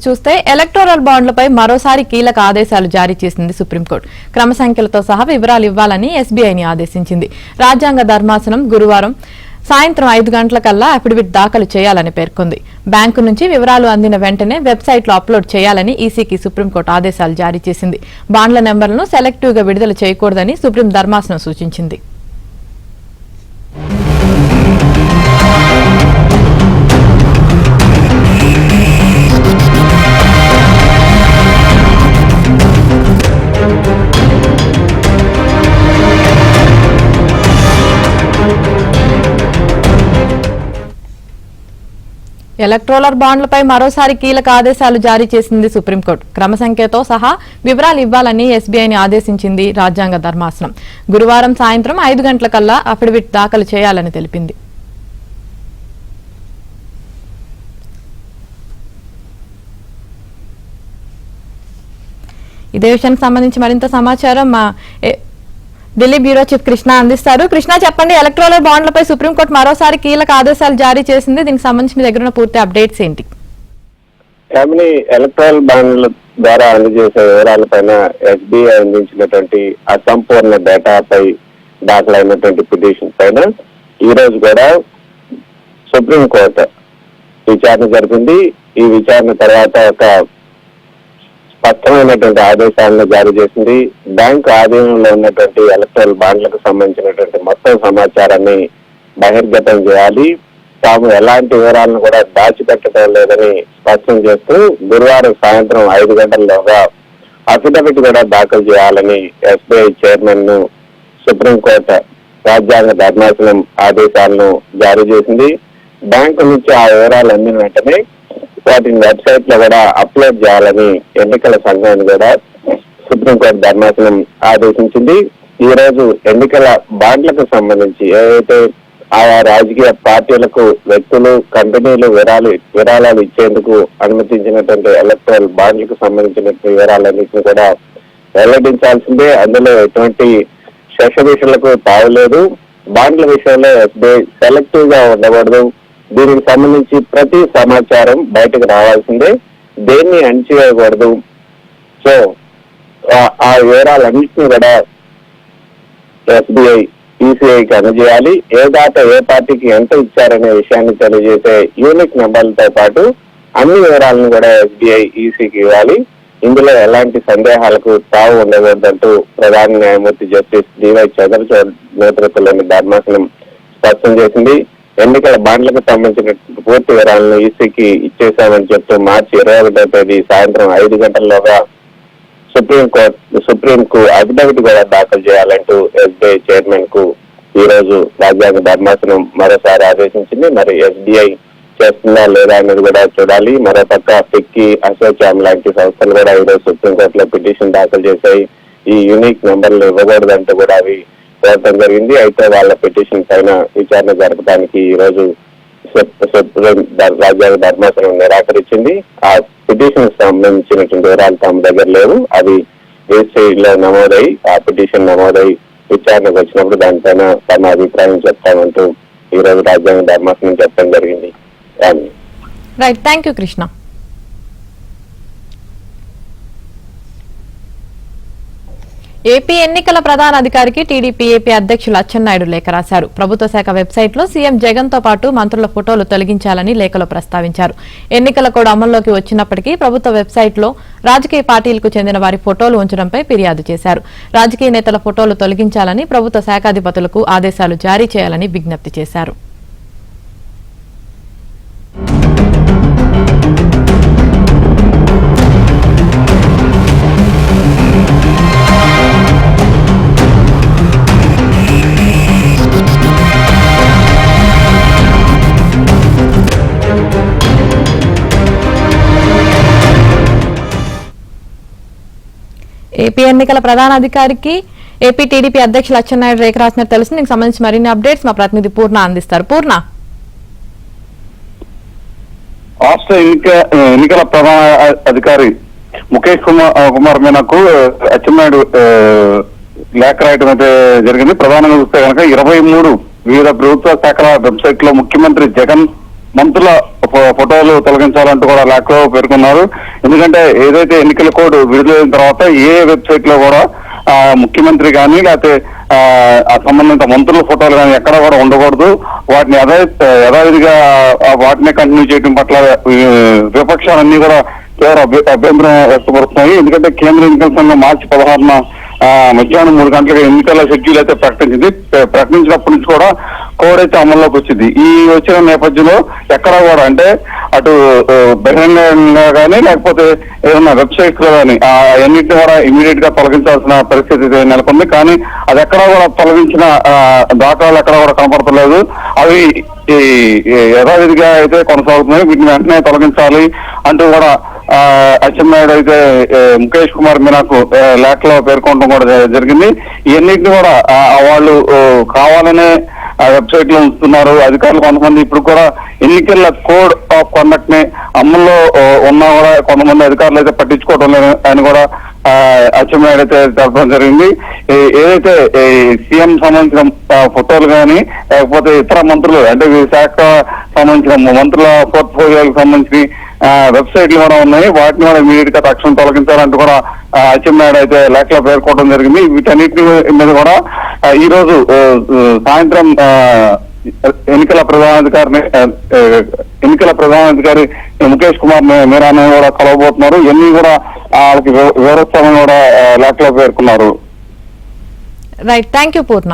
చూస్తే ఎలక్టోరల్ బాండ్లపై మరోసారి కీలక ఆదేశాలు జారీ చేసింది సుప్రీంకోర్టు. క్రమ సంఖ్యలతో సహా వివరాలు ఇవ్వాలని ఎస్బీఐని ఆదేశించింది. రాజ్యాంగ ధర్మాసనం గురువారం సాయంత్రం 5 గంటలకల్లా అఫిడవిట్ దాఖలు చేయాలని పేర్కొంది. బ్యాంకు నుంచి వివరాలు అందిన వెంటనే వెబ్సైట్లో అప్లోడ్ చేయాలని ఈసీకి సుప్రీంకోర్టు ఆదేశాలు జారీ చేసింది. బాండ్ల నెంబర్లను సెలెక్టివ్గా విడుదల చేయకూడదని సుప్రీం ధర్మాసనం సూచించింది. ఎలక్టోరల్ బాండ్లపై మరోసారి కీలక ఆదేశాలు జారీ చేసింది సుప్రీంకోర్టు. క్రమ సంఖ్యతో సహా వివరాలు ఇవ్వాలని ఎస్బీఐని ఆదేశించింది రాజ్యాంగ ధర్మాసనం. గురువారం సాయంత్రం 5 గంటలకల్లా అఫిడవిట్ దాఖలు చేయాలని తెలిపింది. ఇదే విషయానికి సంబంధించి మరింత సమాచారం మా ఢిల్లీ బ్యూరో చీఫ్ కృష్ణ అందిస్తారు. కృష్ణ, చెప్పండి, ఎలక్టోరల్ బాండ్లపై సుప్రీంకోర్టు మరోసారి కీలక ఆదేశాలు జారీ చేసింది. దీనికి సంబంధించి మీ దగ్గర ఉన్న పూర్తి అప్డేట్స్ ఏంటి? ఎలక్టోరల్ బాండ్ల ద్వారా అందజేసే వివరాలపైన ఎస్బీఐ అందించినటువంటి అసంపూర్ణ డేటాపై దాఖలైనటువంటి పిటిషన్ పైన ఈ రోజు కూడా సుప్రీంకోర్టు విచారణ జరిపింది. ఈ విచారణ తర్వాత ఒక స్పష్టమైనటువంటి ఆదేశాలను జారీ చేసింది. బ్యాంకు ఆధీనంలో ఉన్నటువంటి ఎలక్ట్రల్ బాండ్లకు సంబంధించినటువంటి మొత్తం సమాచారాన్ని బహిర్గతం చేయాలి, తాము ఎలాంటి వివరాలను కూడా దాచిపెట్టడం లేదని స్పష్టం చేస్తూ గురువారం సాయంత్రం 5 గంటల్లోగా అఫిడవిట్ కూడా దాఖలు చేయాలని ఎస్బీఐ చైర్మన్ ను సుప్రీంకోర్టు రాజ్యాంగ ధర్మాసనం ఆదేశాలను జారీ చేసింది. బ్యాంకు నుంచి ఆ వివరాలు అందిన వెంటనే వాటిని వెబ్సైట్ లో కూడా అప్లోడ్ చేయాలని ఎన్నికల సంఘాన్ని కూడా సుప్రీంకోర్టు ధర్మాసనం ఆదేశించింది. ఈ రోజు ఎన్నికల బాండ్లకు సంబంధించి ఏవైతే ఆయా రాజకీయ పార్టీలకు వ్యక్తులు, కంపెనీలు విరాళాలు ఇచ్చేందుకు అనుమతించినటువంటి ఎలక్టోరల్ బాండ్లకు సంబంధించినటువంటి వివరాలన్నింటినీ కూడా వెల్లడించాల్సిందే. అందులో ఎటువంటి శశభిషలకు తావులేదు. బాండ్ల విషయంలో ఎస్బీఐ సెలెక్టివ్ గా ఉండకూడదు. దీనికి సంబంధించి ప్రతి సమాచారం బయటకు రావాల్సిందే, దేన్ని అణిచివేయకూడదు. సో ఆ వివరాలన్నింటినీ కూడా ఎస్బీఐ ఈసీఐకి అందజేయాలి. ఏ దాట ఏ పార్టీకి ఎంత ఇచ్చారనే విషయాన్ని తెలియజేసే యూనిక్ నెంబర్లతో పాటు అన్ని వివరాలను కూడా ఎస్బీఐ ఈసీకి ఇవ్వాలి. ఇందులో ఎలాంటి సందేహాలకు తావు ఉండకూడదంటూ ప్రధాన న్యాయమూర్తి జస్టిస్ డివై చంద్రచూడ్ నేతృత్వంలోని ధర్మాసనం స్పష్టం చేసింది. ఎన్నికల బాండ్లకు సంబంధించిన పూర్తి వివరాలను ఈసీకి ఇచ్చేశామని చెప్తూ మార్చి 21వ తేదీ సాయంత్రం 5 గంటల్లోగా సుప్రీంకు అఫిడవిట్ కూడా దాఖలు చేయాలంటూ ఎస్బీఐ చైర్మన్ కు ఈ రోజు రాజ్యాంగ ధర్మాసనం మరోసారి ఆదేశించింది. మరి ఎస్బీఐ చేస్తుందా లేదా అనేది కూడా చూడాలి. మరోపక్క ఫిక్కీ, అసోచామ్ లాంటి సంస్థలు కూడా ఈరోజు సుప్రీంకోర్టులో పిటిషన్ దాఖలు చేశాయి. ఈ యూనిక్ నెంబర్లు ఇవ్వకూడదంటూ కూడా అవి కోరటం జరిగింది. అయితే వాళ్ళ పిటిషన్ పైన విచారణ జరపడానికి ఈ రోజు సుప్రీం రాజ్యాంగ ధర్మాసనం నిరాకరించింది. ఆ పిటిషన్ సంబంధించినటువంటి వివరాలు తమ దగ్గర లేవు. అవి రిజిస్ట్రీలో నమోదై ఆ పిటిషన్ నమోదై విచారణకు వచ్చినప్పుడు దానిపైన తమ అభిప్రాయం చెప్తామంటూ ఈ రోజు రాజ్యాంగ ధర్మాసనం చెప్పడం జరిగింది. Right, thank you Krishna. AP ఎన్నికల ప్రధాన అధికారికి టీడీపీ ఏపీ అధ్యక్షులు అచ్చెన్నాయుడు లేఖ రాశారు. ప్రభుత్వ శాఖ వెబ్సైట్లో సీఎం జగన్ తో పాటు మంత్రుల ఫోటోలు తొలగించాలని లేఖలో ప్రస్తావించారు. ఎన్నికల కోడ్ అమల్లోకి వచ్చినప్పటికీ ప్రభుత్వ వెబ్సైట్లో రాజకీయ పార్టీలకు చెందిన వారి ఫోటోలు ఉంచడంపై ఫిర్యాదు చేశారు. రాజకీయ నేతల ఫోటోలు తొలగించాలని ప్రభుత్వ శాఖాధిపతులకు ఆదేశాలు జారీ చేయాలని విజ్ఞప్తి చేశారు. ఏపీ ఎన్నికల ప్రధాన అధికారికి ఏపీ టీడీపీ అధ్యక్షులు అచ్చెన్నాయుడు రేఖ రాసినట్టు తెలిసింది. దీనికి సంబంధించి మరిన్ని అప్డేట్స్ మా ప్రతినిధి పూర్ణ అందిస్తారు. పూర్ణ, రాష్ట్ర ఎన్నికల ప్రధాన అధికారి ముఖేష్ కుమార్ మీనకు అచ్చెన్నాయుడు లేఖ రాయడం అయితే జరిగింది. ప్రధానంగా చూస్తే కనుక 23 వివిధ ప్రభుత్వ శాఖల వెబ్సైట్ లో ముఖ్యమంత్రి జగన్ మంత్రుల ఫోటోలు తొలగించాలంటూ కూడా లేఖలో పేర్కొన్నారు. ఎందుకంటే ఏదైతే ఎన్నికల కోడ్ విడుదలైన తర్వాత ఏ వెబ్సైట్ లో కూడా ముఖ్యమంత్రి కానీ లేకపోతే సంబంధిత మంత్రుల ఫోటోలు కానీ ఎక్కడా కూడా ఉండకూడదు. వాటిని యథావిధిగా వాటిని కంటిన్యూ చేయడం పట్ల విపక్షాలన్నీ కూడా తీవ్ర అభ్యంతరం వ్యక్తపరుస్తున్నాయి. ఎందుకంటే కేంద్ర ఎన్నికల సంఘం మార్చి 16న మధ్యాహ్నం 3 గంటలకు ఎన్నికల షెడ్యూల్ అయితే ప్రకటించింది. ప్రకటించినప్పటి నుంచి కూడా కోడ్ అయితే అమల్లోకి వచ్చింది. ఈ వచ్చిన నేపథ్యంలో ఎక్కడా కూడా అంటే అటు బహిరంగంగా కానీ లేకపోతే ఏదన్నా వెబ్సైట్స్ లో కానీ అన్నింటినీ కూడా ఇమీడియట్ గా తొలగించాల్సిన పరిస్థితి నెలకొంది. కానీ అది ఎక్కడా కూడా తొలగించిన దాఖలాలు ఎక్కడా కూడా కనపడతలేదు. అవి యథావిధిగా అయితే కొనసాగుతున్నాయి. వీటిని వెంటనే తొలగించాలి అంటూ కూడా అచ్చెన్నాయుడు అయితే ముఖేష్ కుమార్ మీనాకు లేఖలో పేర్కొనడం కూడా జరిగింది. ఇవన్నిటిని కూడా వాళ్ళు కావాలనే వెబ్సైట్ లో ఉంచుతున్నారు. అధికారులు కొంతమంది ఇప్పుడు కూడా ఎన్నికల కోడ్ ఆఫ్ కండక్ట్ ని అమల్లో ఉన్నా కూడా కొంతమంది అధికారులు అయితే పట్టించుకోవడం లేదు అని కూడా అచ్చెన్నాయుడు అయితే తెలపడం జరిగింది. ఏదైతే సీఎం సంబంధించిన ఫోటోలు కానీ లేకపోతే ఇతర మంత్రులు అంటే శాఖ సంబంధించిన మంత్రుల పోర్ట్ఫోలియోలకు సంబంధించి వెబ్సైట్లు కూడా ఉన్నాయి. వాటిని కూడా ఇమీడియట్ గా తక్షణం తొలగించాలంటూ కూడా అచ్చెన్నాయుడు అయితే లేఖలో పేర్కోవడం జరిగింది. వీటన్నిటి మీద కూడా ఈ రోజు సాయంత్రం ఎన్నికల ప్రధానాధికారి ముఖేష్ కుమార్ మీరాను కూడా కలవబోతున్నారు. ఇవన్నీ కూడా వాళ్ళకి వివరిస్తామని కూడా లేఖలో పేర్కొన్నారు. Right, thank you Purna.